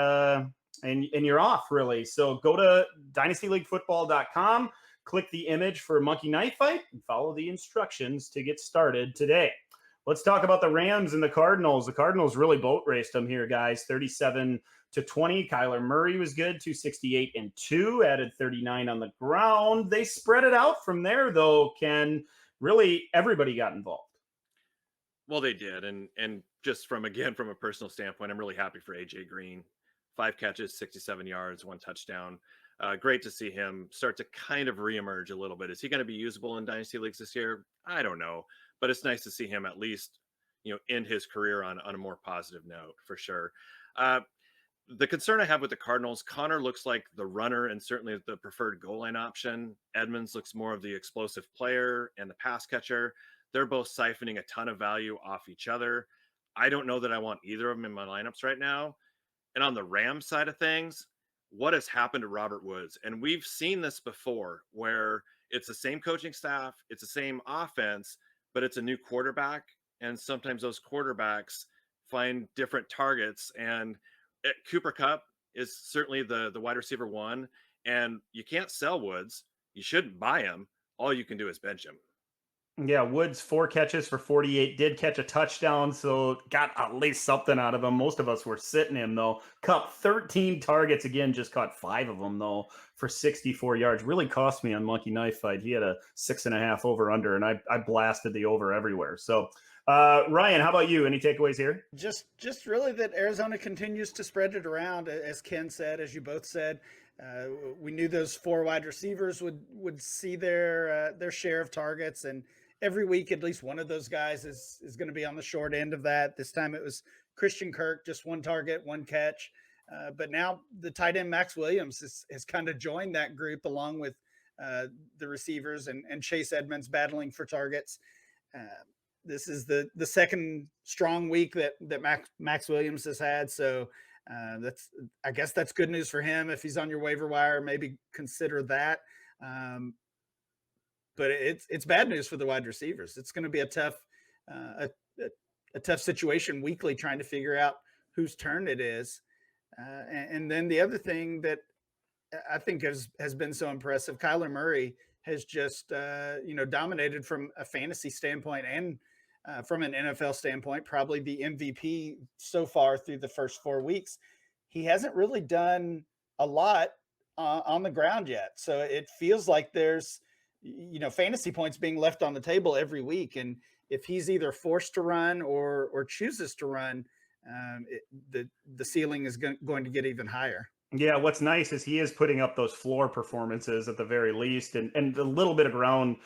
you're off, really. So go to dynastyleaguefootball.com. Click the image for Monkey Knife Fight and follow the instructions to get started today. Let's talk about the Rams and the Cardinals. The Cardinals really boat raced them here, guys. 37-20. Kyler Murray was good, 268-2, added 39 on the ground. They spread it out from there, though, Ken. Really, everybody got involved. Well, they did. And just from a personal standpoint, I'm really happy for AJ Green. 5 catches, 67 yards, 1 touchdown. Great to see him start to kind of reemerge a little bit. Is he going to be usable in Dynasty Leagues this year? I don't know, but it's nice to see him at least, end his career on a more positive note for sure. The concern I have with the Cardinals, Connor looks like the runner and certainly the preferred goal line option. Edmonds looks more of the explosive player and the pass catcher. They're both siphoning a ton of value off each other. I don't know that I want either of them in my lineups right now. And on the Rams side of things, what has happened to Robert Woods? And we've seen this before where it's the same coaching staff, it's the same offense, but it's a new quarterback. And sometimes those quarterbacks find different targets. And Cooper Kupp is certainly the wide receiver one. And you can't sell Woods. You shouldn't buy him. All you can do is bench him. Yeah, Woods 4 catches for 48, did catch a touchdown, so got at least something out of him. Most of us were sitting him though. Kupp 13 targets again, just caught 5 of them though for 64 yards. Really cost me on Monkey Knife Fight. He had a 6.5 over under, and I blasted the over everywhere. So Ryan, how about you? Any takeaways here? Just really that Arizona continues to spread it around, as Ken said, as you both said. We knew those 4 wide receivers would see their share of targets, and every week at least one of those guys is going to be on the short end of that. This time it was Christian Kirk, just 1 target, 1 catch. But now the tight end Max Williams has kind of joined that group along with the receivers and Chase Edmonds battling for targets. This is the second strong week that Max Williams has had. So I guess that's good news for him. If he's on your waiver wire, maybe consider that. But it's bad news for the wide receivers. It's going to be a tough situation weekly trying to figure out whose turn it is. And then the other thing that I think has been so impressive, Kyler Murray has just dominated from a fantasy standpoint and from an NFL standpoint, probably the MVP so far through the first 4 weeks. He hasn't really done a lot on the ground yet. So it feels like there's, fantasy points being left on the table every week. And if he's either forced to run or chooses to run, the ceiling is going to get even higher. Yeah, what's nice is he is putting up those floor performances at the very least, and the little bit of ground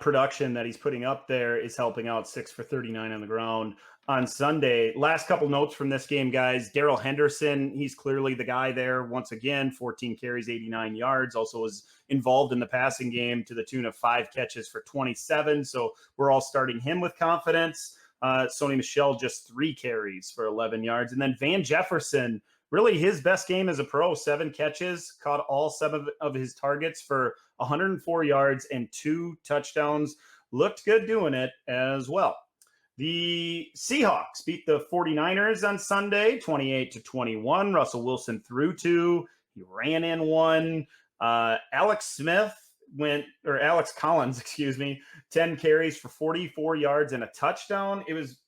production that he's putting up there is helping out. 6 for 39 on the ground on Sunday. Last couple notes from this game, guys. Darrell Henderson, he's clearly the guy there. Once again, 14 carries, 89 yards. Also was involved in the passing game to the tune of 5 catches for 27. So we're all starting him with confidence. Sony Michel, just 3 carries for 11 yards. And then Van Jefferson, really his best game as a pro, 7 catches, caught all 7 of his targets for 104 yards and 2 touchdowns. Looked good doing it as well. The Seahawks beat the 49ers on Sunday, 28-21. Russell Wilson threw 2. He ran in 1. Alex Collins, 10 carries for 44 yards and a touchdown. It was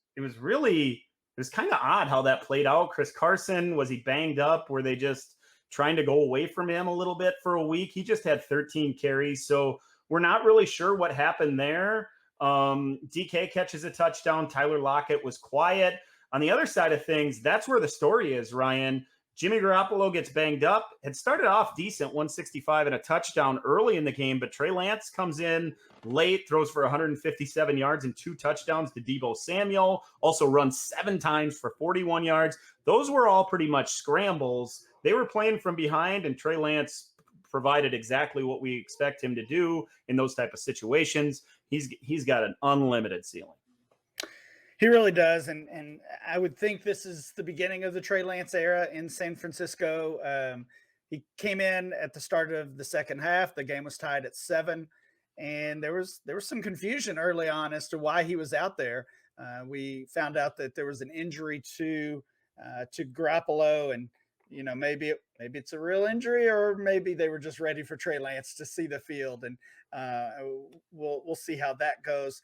kind of odd how that played out. Chris Carson, was he banged up? Were they just trying to go away from him a little bit for a week? He just had 13 carries. So we're not really sure what happened there. DK catches a touchdown. Tyler Lockett was quiet. On the other side of things, that's where the story is, Ryan. Jimmy Garoppolo gets banged up. Had started off decent, 165 and a touchdown early in the game, but Trey Lance comes in late, throws for 157 yards and 2 touchdowns to Deebo Samuel. Also runs 7 times for 41 yards. Those were all pretty much scrambles. They were playing from behind, and Trey Lance provided exactly what we expect him to do in those type of situations. He's got an unlimited ceiling. He really does, and I would think this is the beginning of the Trey Lance era in San Francisco. He came in at the start of the second half. The game was tied at 7, and there was some confusion early on as to why he was out there. We found out that there was an injury to Garoppolo, and maybe it's a real injury, or maybe they were just ready for Trey Lance to see the field, and we'll see how that goes.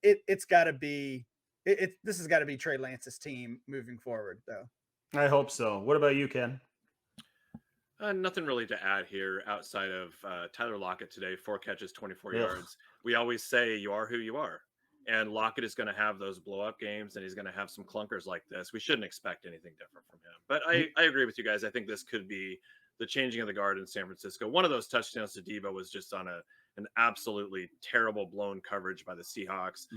It's got to be. This has got to be Trey Lance's team moving forward, though. I hope so. What about you, Ken? Nothing really to add here outside of Tyler Lockett today, 4 catches, 24 yards. We always say you are who you are. And Lockett is going to have those blow-up games, and he's going to have some clunkers like this. We shouldn't expect anything different from him. But I agree with you guys. I think this could be the changing of the guard in San Francisco. One of those touchdowns to Deebo was just on an absolutely terrible blown coverage by the Seahawks.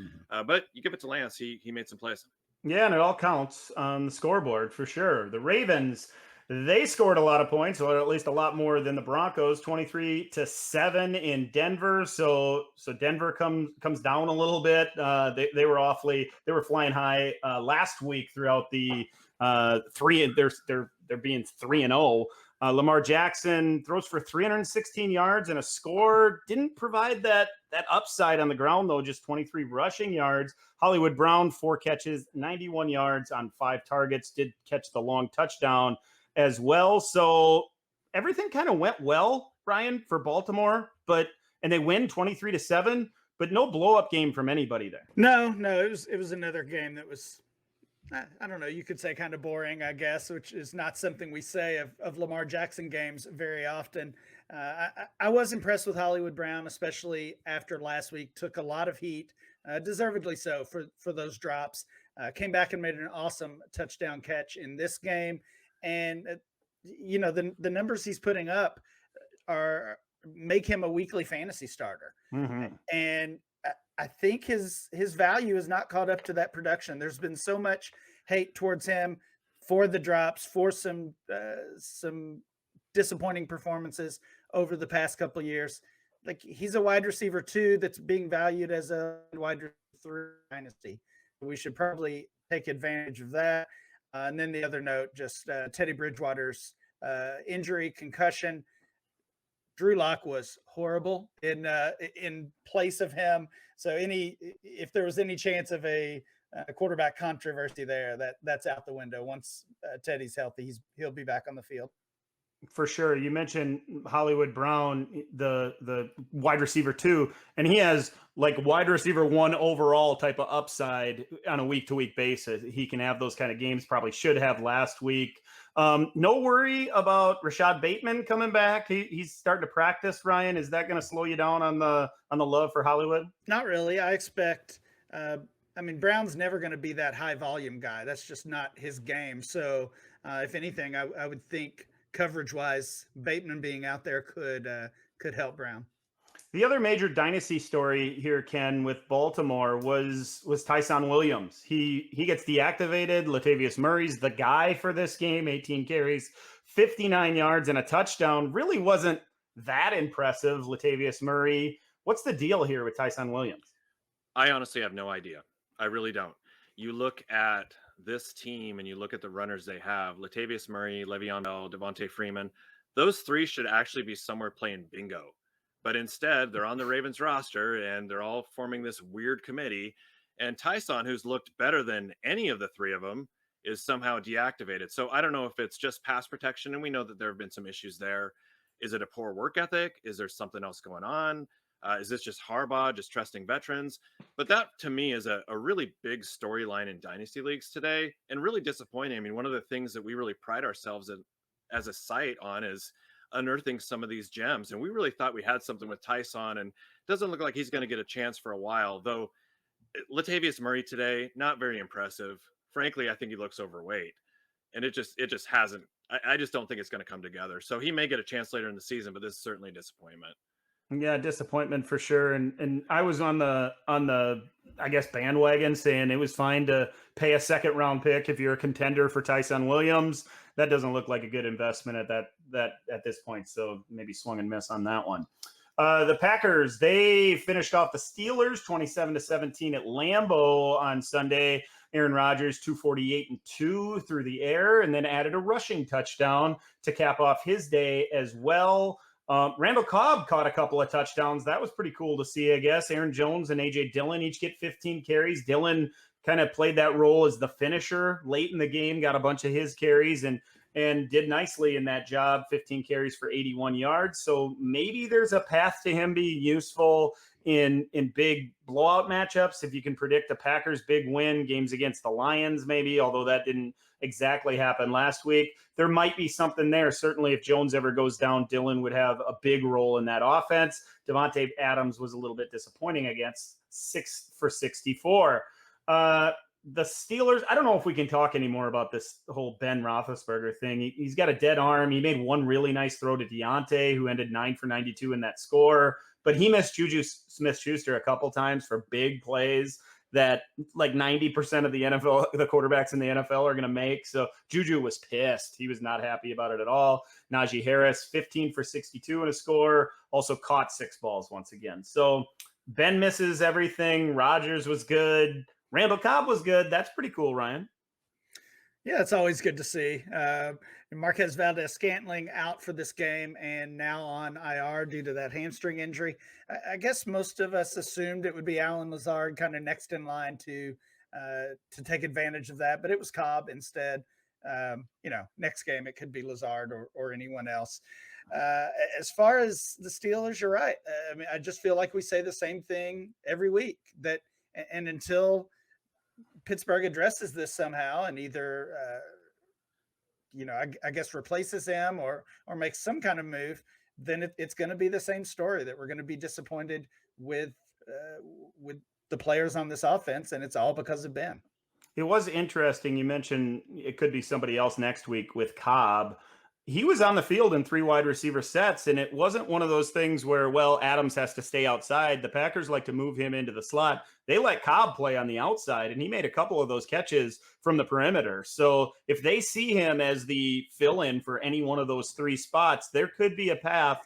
But you give it to Lance. He made some plays. Yeah, and it all counts on the scoreboard for sure. The Ravens They scored a lot of points, or at least a lot more than the Broncos, 23-7 in Denver. So Denver comes down a little bit. They were flying high last week throughout the they're being 3-0. Lamar Jackson throws for 316 yards and a score. Didn't provide that upside on the ground, though, just 23 rushing yards. Hollywood Brown, 4 catches, 91 yards on 5 targets, did catch the long touchdown as well. So everything kind of went well, Brian, for Baltimore, and they win 23-7, but no blow up game from anybody there. No, it was another game that was, I don't know, you could say kind of boring, I guess, which is not something we say of Lamar Jackson games very often. I was impressed with Hollywood Brown, especially after last week. Took a lot of heat, deservedly so, for those drops. Came back and made an awesome touchdown catch in this game. And, the numbers he's putting up make him a weekly fantasy starter. Mm-hmm. And I think his value is not caught up to that production. There's been so much hate towards him for the drops, for some disappointing performances over the past couple of years. Like, he's a wide receiver 2 that's being valued as a wide receiver 3 dynasty. We should probably take advantage of that. And then the other note, just Teddy Bridgewater's injury, concussion. Drew Lock was horrible in place of him. So if there was any chance of a quarterback controversy there, that's out the window. Once Teddy's healthy, he'll be back on the field. For sure. You mentioned Hollywood Brown, the wide receiver 2, and he has like wide receiver 1 overall type of upside on a week-to-week basis. He can have those kind of games, probably should have last week. No worry about Rashad Bateman coming back. He's starting to practice, Ryan. Is that going to slow you down on the love for Hollywood? Not really. I expect, Brown's never going to be that high volume guy. That's just not his game. So if anything, I would think coverage-wise, Bateman being out there could help Brown. The other major dynasty story here, Ken, with Baltimore was Tyson Williams. He gets deactivated. Latavius Murray's the guy for this game. 18 carries, 59 yards, and a touchdown. Really wasn't that impressive, Latavius Murray. What's the deal here with Tyson Williams? I honestly have no idea. I really don't. You look at this team and you look at the runners they have, Latavius Murray, Le'Veon Bell, Devontae Freeman, those 3 should actually be somewhere playing bingo. But instead, they're on the Ravens roster and they're all forming this weird committee. And Tyson, who's looked better than any of the 3 of them, is somehow deactivated. So I don't know if it's just pass protection, and we know that there have been some issues there. Is it a poor work ethic? Is there something else going on? Is this just Harbaugh just trusting veterans? But that, to me, is a really big storyline in dynasty leagues today, and really disappointing. I mean, one of the things that we really pride ourselves in as a site on is unearthing some of these gems. And we really thought we had something with Tyson, and it doesn't look like he's going to get a chance for a while. Though Latavius Murray today, not very impressive. Frankly, I think he looks overweight. And it just hasn't. I just don't think it's going to come together. So he may get a chance later in the season, but this is certainly a disappointment. Yeah, disappointment for sure. And I was on the I guess bandwagon saying it was fine to pay a 2nd round pick if you're a contender for Tyson Williams. That doesn't look like a good investment at this point. So maybe swung and miss on that one. The Packers, they finished off the Steelers 27-17 at Lambeau on Sunday. Aaron Rodgers 248-2 through the air, and then added a rushing touchdown to cap off his day as well. Randall Cobb caught a couple of touchdowns. That was pretty cool to see, I guess. Aaron Jones and A.J. Dillon each get 15 carries. Dillon kind of played that role as the finisher late in the game, got a bunch of his carries and did nicely in that job, 15 carries for 81 yards. So maybe there's a path to him being useful in big blowout matchups. If you can predict the Packers' big win, games against the Lions maybe, although that didn't exactly happen last week, there might be something there. Certainly if Jones ever goes down, Dillon would have a big role in that offense. Devontae Adams was a little bit disappointing against 6 for 64. The Steelers, I don't know if we can talk anymore about this whole Ben Roethlisberger thing. He's got a dead arm. He made one really nice throw to Deontay, who ended 9 for 92 in that score. But he missed Juju Smith-Schuster a couple times for big plays that like 90% of the NFL, the quarterbacks in the NFL are going to make. So Juju was pissed. He was not happy about it at all. Najee Harris, 15 for 62 in a score, also caught 6 balls once again. So Ben misses everything. Rodgers was good. Randall Cobb was good. That's pretty cool, Ryan. Yeah, it's always good to see. Marquez Valdez-Scantling out for this game and now on IR due to that hamstring injury. I guess most of us assumed it would be Allen Lazard kind of next in line to take advantage of that, but it was Cobb instead. Next game it could be Lazard or anyone else. As far as the Steelers, you're right. I mean, I just feel like we say the same thing every week and until Pittsburgh addresses this somehow and either, I guess replaces him or makes some kind of move, then it's going to be the same story that we're going to be disappointed with the players on this offense, and it's all because of Ben. It was interesting. You mentioned it could be somebody else next week with Cobb. He was on the field in 3 wide receiver sets, and it wasn't one of those things where, well, Adams has to stay outside. The Packers like to move him into the slot. They let Cobb play on the outside, and he made a couple of those catches from the perimeter. So if they see him as the fill-in for any one of those 3 spots, there could be a path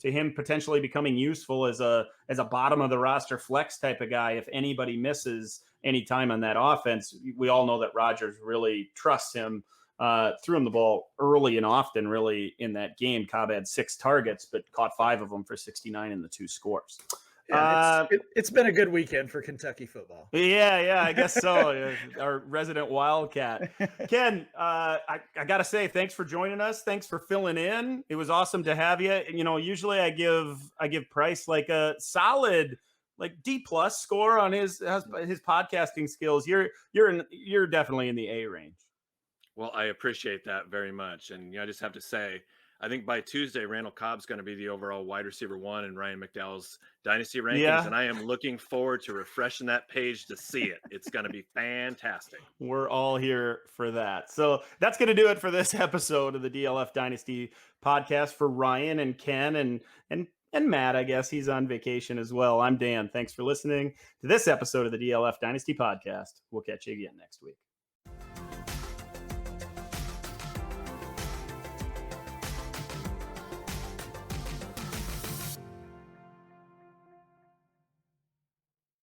to him potentially becoming useful as a bottom of the roster flex type of guy if anybody misses any time on that offense. We all know that Rodgers really trusts him. Threw him the ball early and often, really, in that game. Cobb had 6 targets, but caught 5 of them for 69 in the 2 scores. Yeah, it's been a good weekend for Kentucky football. Yeah, I guess so. Our resident Wildcat. Ken, I got to say, thanks for joining us. Thanks for filling in. It was awesome to have you. Usually I give Price like a solid D+ score on his podcasting skills. You're definitely in the A range. Well, I appreciate that very much. And I just have to say, I think by Tuesday, Randall Cobb's going to be the overall wide receiver 1 in Ryan McDowell's Dynasty rankings. Yeah. And I am looking forward to refreshing that page to see it. It's going to be fantastic. We're all here for that. So that's going to do it for this episode of the DLF Dynasty podcast for Ryan and Ken and Matt. I guess he's on vacation as well. I'm Dan. Thanks for listening to this episode of the DLF Dynasty podcast. We'll catch you again next week.